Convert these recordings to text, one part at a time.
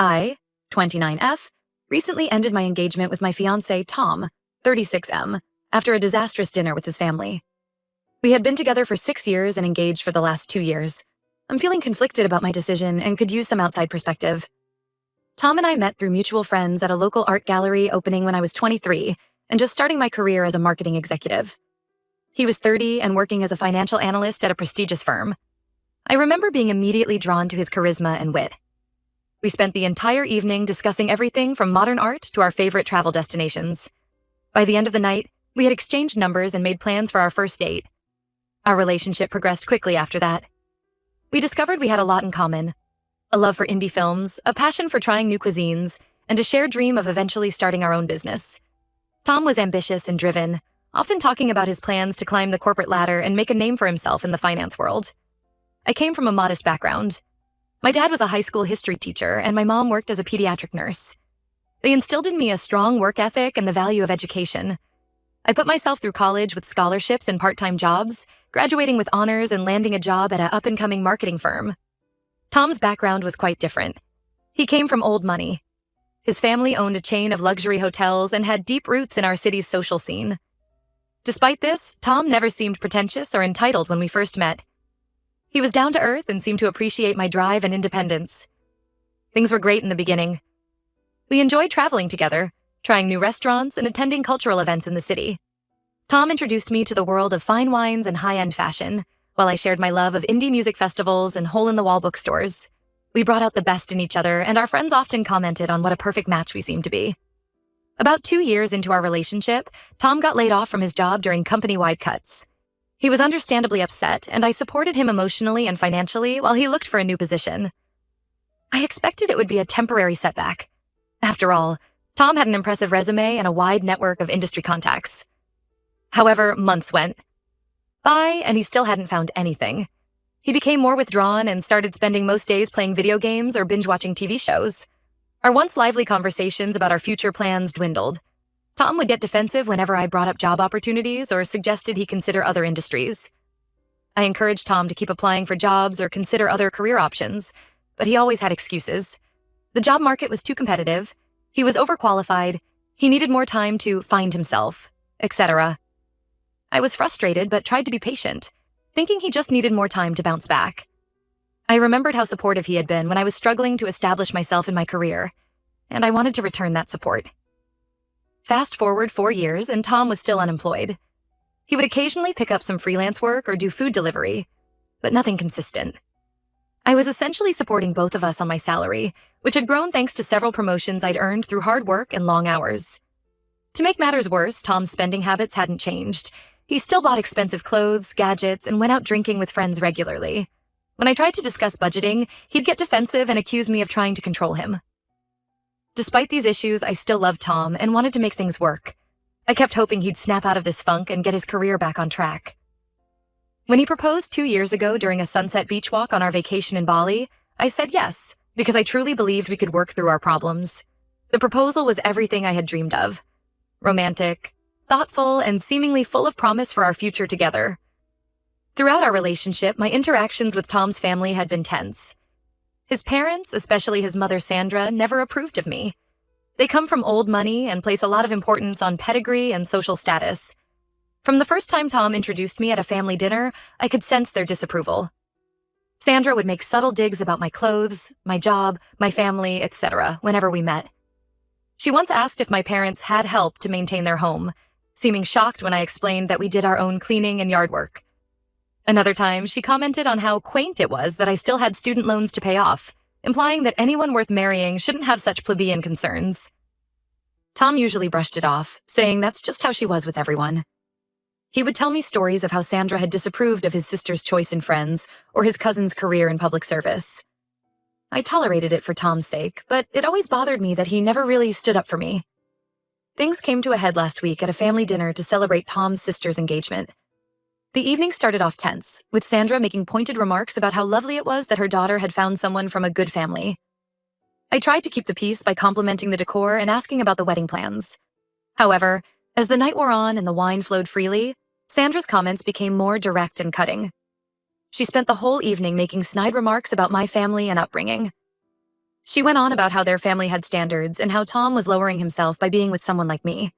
I, 29F, recently ended my engagement with my fiancé, Tom, 36M, after a disastrous dinner with his family. We had been together for 6 years and engaged for the last 2 years. I'm feeling conflicted about my decision and could use some outside perspective. Tom and I met through mutual friends at a local art gallery opening when I was 23 and just starting my career as a marketing executive. He was 30 and working as a financial analyst at a prestigious firm. I remember being immediately drawn to his charisma and wit. We spent the entire evening discussing everything from modern art to our favorite travel destinations. By the end of the night, we had exchanged numbers and made plans for our first date. Our relationship progressed quickly after that. We discovered we had a lot in common: a love for indie films, a passion for trying new cuisines, and a shared dream of eventually starting our own business. Tom was ambitious and driven, often talking about his plans to climb the corporate ladder and make a name for himself in the finance world. I came from a modest background. My dad was a high school history teacher, and my mom worked as a pediatric nurse. They instilled in me a strong work ethic and the value of education. I put myself through college with scholarships and part-time jobs, graduating with honors and landing a job at an up-and-coming marketing firm. Tom's background was quite different. He came from old money. His family owned a chain of luxury hotels and had deep roots in our city's social scene. Despite this, Tom never seemed pretentious or entitled when we first met. He was down to earth and seemed to appreciate my drive and independence. Things were great in the beginning. We enjoyed traveling together, trying new restaurants and attending cultural events in the city. Tom introduced me to the world of fine wines and high-end fashion, while I shared my love of indie music festivals and hole-in-the-wall bookstores. We brought out the best in each other, and our friends often commented on what a perfect match we seemed to be. About 2 years into our relationship, Tom got laid off from his job during company-wide cuts. He was understandably upset, and I supported him emotionally and financially while he looked for a new position. I expected it would be a temporary setback. After all, Tom had an impressive resume and a wide network of industry contacts. However, months went by, and he still hadn't found anything. He became more withdrawn and started spending most days playing video games or binge-watching TV shows. Our once lively conversations about our future plans dwindled. Tom would get defensive whenever I brought up job opportunities or suggested he consider other industries. I encouraged Tom to keep applying for jobs or consider other career options, but he always had excuses. The job market was too competitive, he was overqualified, he needed more time to find himself, etc. I was frustrated but tried to be patient, thinking he just needed more time to bounce back. I remembered how supportive he had been when I was struggling to establish myself in my career, and I wanted to return that support. Fast forward 4 years, and Tom was still unemployed. He would occasionally pick up some freelance work or do food delivery, but nothing consistent. I was essentially supporting both of us on my salary, which had grown thanks to several promotions I'd earned through hard work and long hours. To make matters worse, Tom's spending habits hadn't changed. He still bought expensive clothes, gadgets, and went out drinking with friends regularly. When I tried to discuss budgeting, he'd get defensive and accuse me of trying to control him. Despite these issues, I still loved Tom and wanted to make things work. I kept hoping he'd snap out of this funk and get his career back on track. When he proposed 2 years ago during a sunset beach walk on our vacation in Bali, I said yes, because I truly believed we could work through our problems. The proposal was everything I had dreamed of: romantic, thoughtful, and seemingly full of promise for our future together. Throughout our relationship, my interactions with Tom's family had been tense. His parents, especially his mother Sandra, never approved of me. They come from old money and place a lot of importance on pedigree and social status. From the first time Tom introduced me at a family dinner, I could sense their disapproval. Sandra would make subtle digs about my clothes, my job, my family, etc. whenever we met. She once asked if my parents had help to maintain their home, seeming shocked when I explained that we did our own cleaning and yard work. Another time, she commented on how quaint it was that I still had student loans to pay off, implying that anyone worth marrying shouldn't have such plebeian concerns. Tom usually brushed it off, saying that's just how she was with everyone. He would tell me stories of how Sandra had disapproved of his sister's choice in friends or his cousin's career in public service. I tolerated it for Tom's sake, but it always bothered me that he never really stood up for me. Things came to a head last week at a family dinner to celebrate Tom's sister's engagement. The evening started off tense, with Sandra making pointed remarks about how lovely it was that her daughter had found someone from a good family. I tried to keep the peace by complimenting the decor and asking about the wedding plans. However, as the night wore on and the wine flowed freely, Sandra's comments became more direct and cutting. She spent the whole evening making snide remarks about my family and upbringing. She went on about how their family had standards and how Tom was lowering himself by being with someone like me.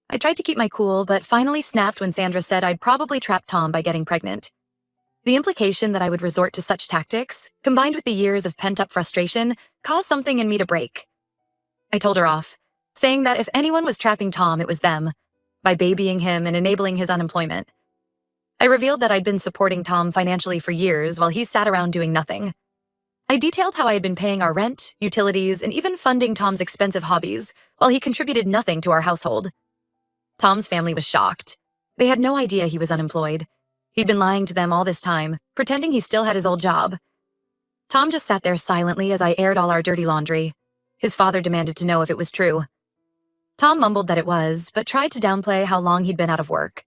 I tried to keep my cool, but finally snapped when Sandra said I'd probably trap Tom by getting pregnant. The implication that I would resort to such tactics, combined with the years of pent-up frustration, caused something in me to break. I told her off, saying that if anyone was trapping Tom, it was them, by babying him and enabling his unemployment. I revealed that I'd been supporting Tom financially for years while he sat around doing nothing. I detailed how I had been paying our rent, utilities, and even funding Tom's expensive hobbies, while he contributed nothing to our household. Tom's family was shocked. They had no idea he was unemployed. He'd been lying to them all this time, pretending he still had his old job. Tom just sat there silently as I aired all our dirty laundry. His father demanded to know if it was true. Tom mumbled that it was, but tried to downplay how long he'd been out of work.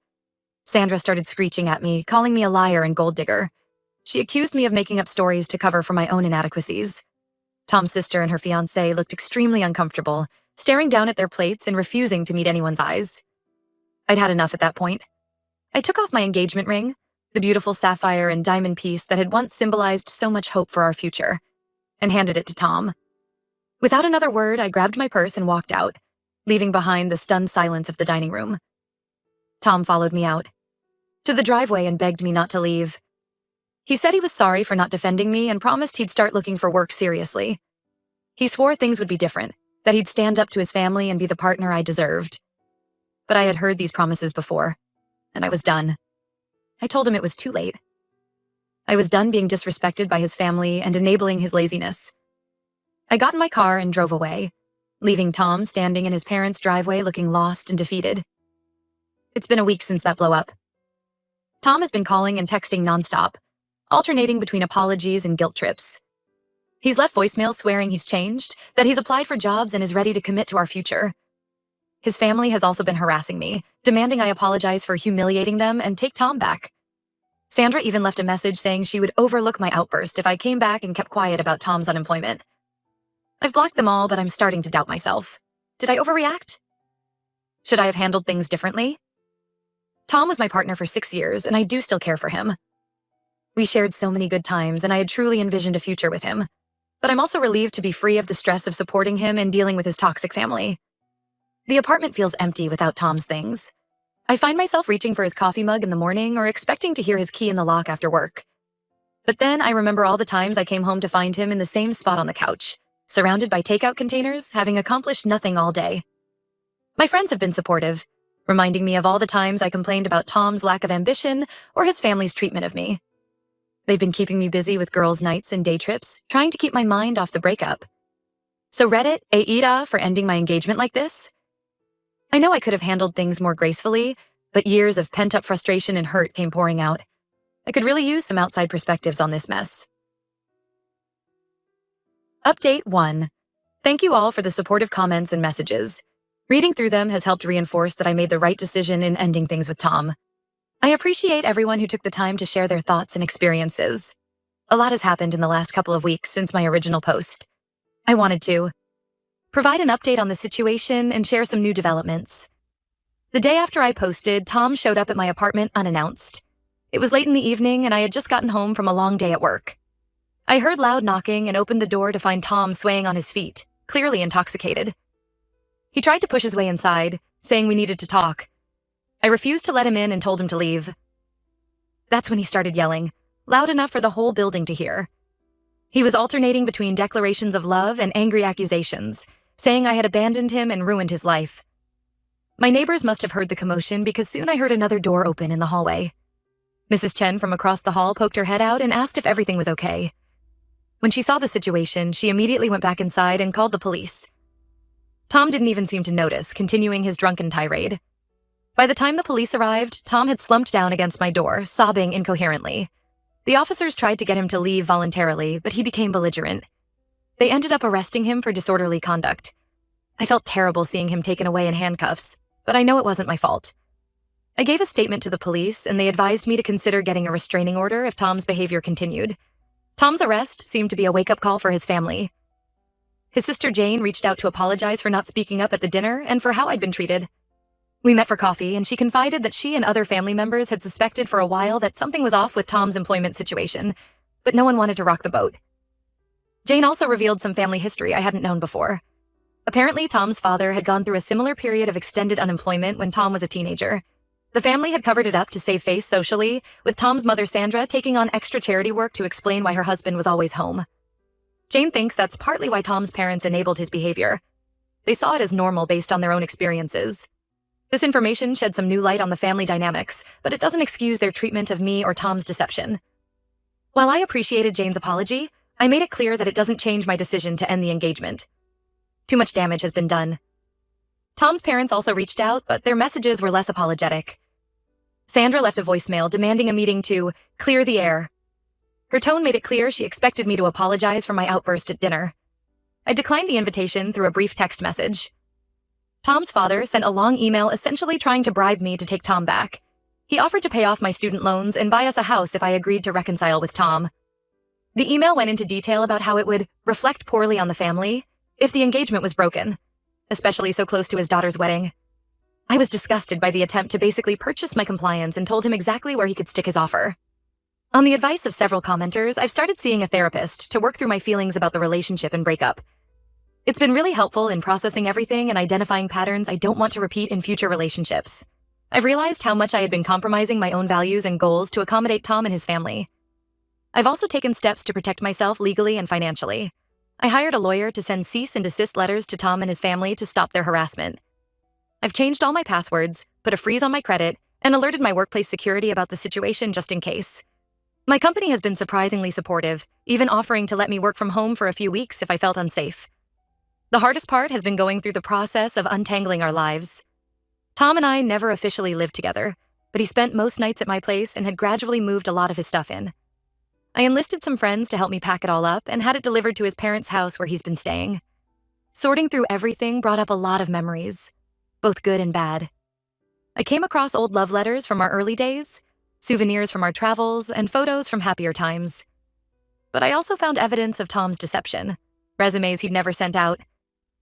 Sandra started screeching at me, calling me a liar and gold digger. She accused me of making up stories to cover for my own inadequacies. Tom's sister and her fiancé looked extremely uncomfortable, staring down at their plates and refusing to meet anyone's eyes. I'd had enough at that point. I took off my engagement ring, the beautiful sapphire and diamond piece that had once symbolized so much hope for our future, and handed it to Tom. Without another word, I grabbed my purse and walked out, leaving behind the stunned silence of the dining room. Tom followed me out to the driveway and begged me not to leave. He said he was sorry for not defending me and promised he'd start looking for work seriously. He swore things would be different, that he'd stand up to his family and be the partner I deserved. But I had heard these promises before, and I was done. I told him it was too late. I was done being disrespected by his family and enabling his laziness. I got in my car and drove away, leaving Tom standing in his parents' driveway looking lost and defeated. It's been a week since that blow-up. Tom has been calling and texting nonstop, alternating between apologies and guilt trips. He's left voicemails swearing he's changed, that he's applied for jobs and is ready to commit to our future. His family has also been harassing me, demanding I apologize for humiliating them and take Tom back. Sandra even left a message saying she would overlook my outburst if I came back and kept quiet about Tom's unemployment. I've blocked them all, but I'm starting to doubt myself. Did I overreact? Should I have handled things differently? Tom was my partner for 6 years, and I do still care for him. We shared so many good times, and I had truly envisioned a future with him. But I'm also relieved to be free of the stress of supporting him and dealing with his toxic family. The apartment feels empty without Tom's things. I find myself reaching for his coffee mug in the morning or expecting to hear his key in the lock after work. But then I remember all the times I came home to find him in the same spot on the couch, surrounded by takeout containers, having accomplished nothing all day. My friends have been supportive, reminding me of all the times I complained about Tom's lack of ambition or his family's treatment of me. They've been keeping me busy with girls' nights and day trips, trying to keep my mind off the breakup. So Reddit, Aida for ending my engagement like this? I know I could have handled things more gracefully, but years of pent-up frustration and hurt came pouring out. I could really use some outside perspectives on this mess. Update 1. Thank you all for the supportive comments and messages. Reading through them has helped reinforce that I made the right decision in ending things with Tom. I appreciate everyone who took the time to share their thoughts and experiences. A lot has happened in the last couple of weeks since my original post. I wanted to provide an update on the situation and share some new developments. The day after I posted, Tom showed up at my apartment unannounced. It was late in the evening and I had just gotten home from a long day at work. I heard loud knocking and opened the door to find Tom swaying on his feet, clearly intoxicated. He tried to push his way inside, saying we needed to talk. I refused to let him in and told him to leave. That's when he started yelling, loud enough for the whole building to hear. He was alternating between declarations of love and angry accusations, saying I had abandoned him and ruined his life. My neighbors must have heard the commotion because soon I heard another door open in the hallway. Mrs. Chen from across the hall poked her head out and asked if everything was okay. When she saw the situation, she immediately went back inside and called the police. Tom didn't even seem to notice, continuing his drunken tirade. By the time the police arrived, Tom had slumped down against my door, sobbing incoherently. The officers tried to get him to leave voluntarily, but he became belligerent. They ended up arresting him for disorderly conduct. I felt terrible seeing him taken away in handcuffs, but I know it wasn't my fault. I gave a statement to the police, and they advised me to consider getting a restraining order if Tom's behavior continued. Tom's arrest seemed to be a wake-up call for his family. His sister Jane reached out to apologize for not speaking up at the dinner and for how I'd been treated. We met for coffee, and she confided that she and other family members had suspected for a while that something was off with Tom's employment situation, but no one wanted to rock the boat. Jane also revealed some family history I hadn't known before. Apparently, Tom's father had gone through a similar period of extended unemployment when Tom was a teenager. The family had covered it up to save face socially, with Tom's mother Sandra taking on extra charity work to explain why her husband was always home. Jane thinks that's partly why Tom's parents enabled his behavior. They saw it as normal based on their own experiences. This information shed some new light on the family dynamics, but it doesn't excuse their treatment of me or Tom's deception. While I appreciated Jane's apology, I made it clear that it doesn't change my decision to end the engagement. Too much damage has been done. Tom's parents also reached out, but their messages were less apologetic. Sandra left a voicemail demanding a meeting to clear the air. Her tone made it clear she expected me to apologize for my outburst at dinner. I declined the invitation through a brief text message. Tom's father sent a long email essentially trying to bribe me to take Tom back. He offered to pay off my student loans and buy us a house if I agreed to reconcile with Tom. The email went into detail about how it would reflect poorly on the family if the engagement was broken, especially so close to his daughter's wedding. I was disgusted by the attempt to basically purchase my compliance and told him exactly where he could stick his offer. On the advice of several commenters, I've started seeing a therapist to work through my feelings about the relationship and breakup. It's been really helpful in processing everything and identifying patterns I don't want to repeat in future relationships. I've realized how much I had been compromising my own values and goals to accommodate Tom and his family. I've also taken steps to protect myself legally and financially. I hired a lawyer to send cease and desist letters to Tom and his family to stop their harassment. I've changed all my passwords, put a freeze on my credit, and alerted my workplace security about the situation just in case. My company has been surprisingly supportive, even offering to let me work from home for a few weeks if I felt unsafe. The hardest part has been going through the process of untangling our lives. Tom and I never officially lived together, but he spent most nights at my place and had gradually moved a lot of his stuff in. I enlisted some friends to help me pack it all up and had it delivered to his parents' house where he's been staying. Sorting through everything brought up a lot of memories, both good and bad. I came across old love letters from our early days, souvenirs from our travels, and photos from happier times. But I also found evidence of Tom's deception, resumes he'd never sent out,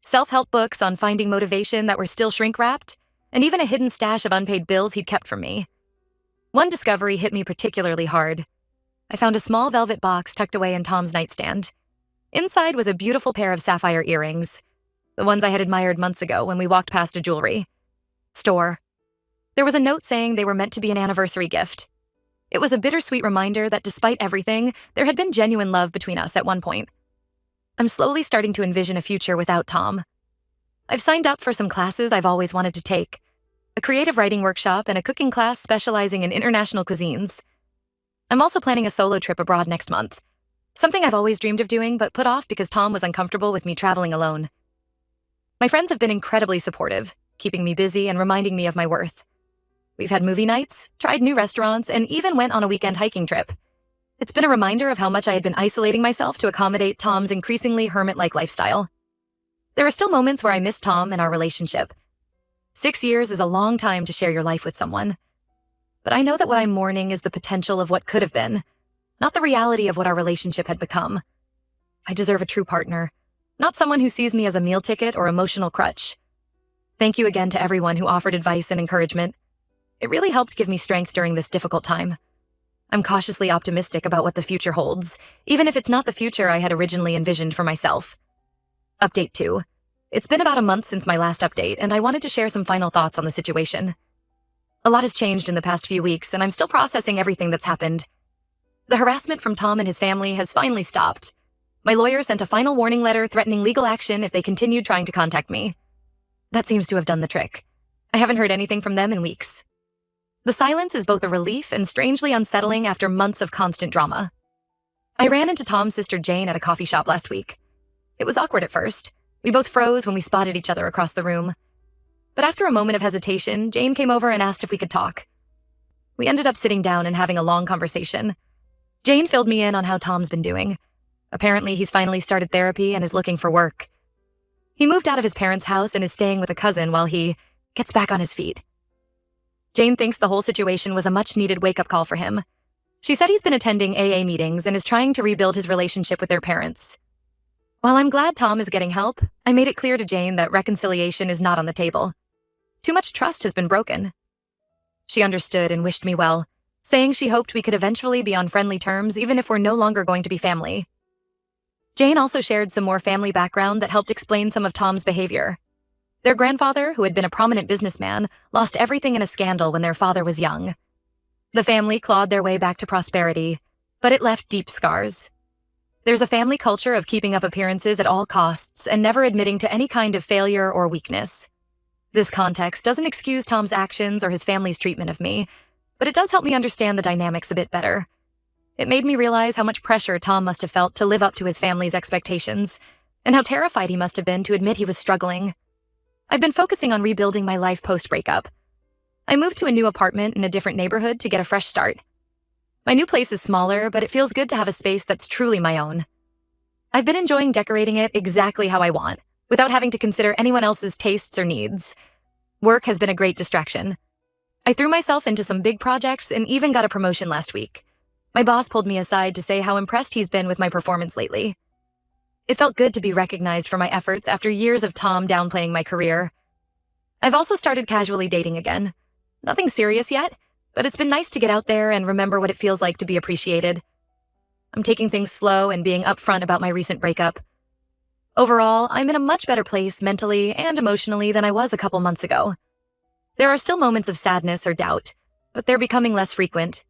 self-help books on finding motivation that were still shrink-wrapped, and even a hidden stash of unpaid bills he'd kept from me. One discovery hit me particularly hard. I found a small velvet box tucked away in Tom's nightstand. Inside was a beautiful pair of sapphire earrings, the ones I had admired months ago when we walked past a jewelry store. There was a note saying they were meant to be an anniversary gift. It was a bittersweet reminder that despite everything, there had been genuine love between us at one point. I'm slowly starting to envision a future without Tom. I've signed up for some classes I've always wanted to take, a creative writing workshop and a cooking class specializing in international cuisines. I'm also planning a solo trip abroad next month, something I've always dreamed of doing but put off because Tom was uncomfortable with me traveling alone. My friends have been incredibly supportive, keeping me busy and reminding me of my worth. We've had movie nights, tried new restaurants, and even went on a weekend hiking trip. It's been a reminder of how much I had been isolating myself to accommodate Tom's increasingly hermit-like lifestyle. There are still moments where I miss Tom and our relationship. 6 years is a long time to share your life with someone. But I know that what I'm mourning is the potential of what could have been, not the reality of what our relationship had become. I deserve a true partner, not someone who sees me as a meal ticket or emotional crutch. Thank you again to everyone who offered advice and encouragement. It really helped give me strength during this difficult time. I'm cautiously optimistic about what the future holds, even if it's not the future I had originally envisioned for myself. Update 2. It's been about a month since my last update, and I wanted to share some final thoughts on the situation. A lot has changed in the past few weeks, and I'm still processing everything that's happened. The harassment from Tom and his family has finally stopped. My lawyer sent a final warning letter threatening legal action if they continued trying to contact me. That seems to have done the trick. I haven't heard anything from them in weeks. The silence is both a relief and strangely unsettling after months of constant drama. I ran into Tom's sister Jane at a coffee shop last week. It was awkward at first. We both froze when we spotted each other across the room. But after a moment of hesitation, Jane came over and asked if we could talk. We ended up sitting down and having a long conversation. Jane filled me in on how Tom's been doing. Apparently, he's finally started therapy and is looking for work. He moved out of his parents' house and is staying with a cousin while he gets back on his feet. Jane thinks the whole situation was a much-needed wake-up call for him. She said he's been attending AA meetings and is trying to rebuild his relationship with their parents. While I'm glad Tom is getting help, I made it clear to Jane that reconciliation is not on the table. Too much trust has been broken. She understood and wished me well, saying she hoped we could eventually be on friendly terms even if we're no longer going to be family. Jane also shared some more family background that helped explain some of Tom's behavior. Their grandfather, who had been a prominent businessman, lost everything in a scandal when their father was young. The family clawed their way back to prosperity, but it left deep scars. There's a family culture of keeping up appearances at all costs and never admitting to any kind of failure or weakness. This context doesn't excuse Tom's actions or his family's treatment of me, but it does help me understand the dynamics a bit better. It made me realize how much pressure Tom must have felt to live up to his family's expectations, and how terrified he must have been to admit he was struggling. I've been focusing on rebuilding my life post-breakup. I moved to a new apartment in a different neighborhood to get a fresh start. My new place is smaller, but it feels good to have a space that's truly my own. I've been enjoying decorating it exactly how I want, without having to consider anyone else's tastes or needs. Work has been a great distraction. I threw myself into some big projects and even got a promotion last week. My boss pulled me aside to say how impressed he's been with my performance lately. It felt good to be recognized for my efforts after years of Tom downplaying my career. I've also started casually dating again. Nothing serious yet, but it's been nice to get out there and remember what it feels like to be appreciated. I'm taking things slow and being upfront about my recent breakup. Overall, I'm in a much better place mentally and emotionally than I was a couple months ago. There are still moments of sadness or doubt, but they're becoming less frequent.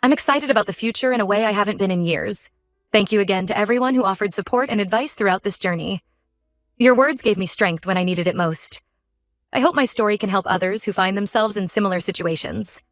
I'm excited about the future in a way I haven't been in years. Thank you again to everyone who offered support and advice throughout this journey. Your words gave me strength when I needed it most. I hope my story can help others who find themselves in similar situations.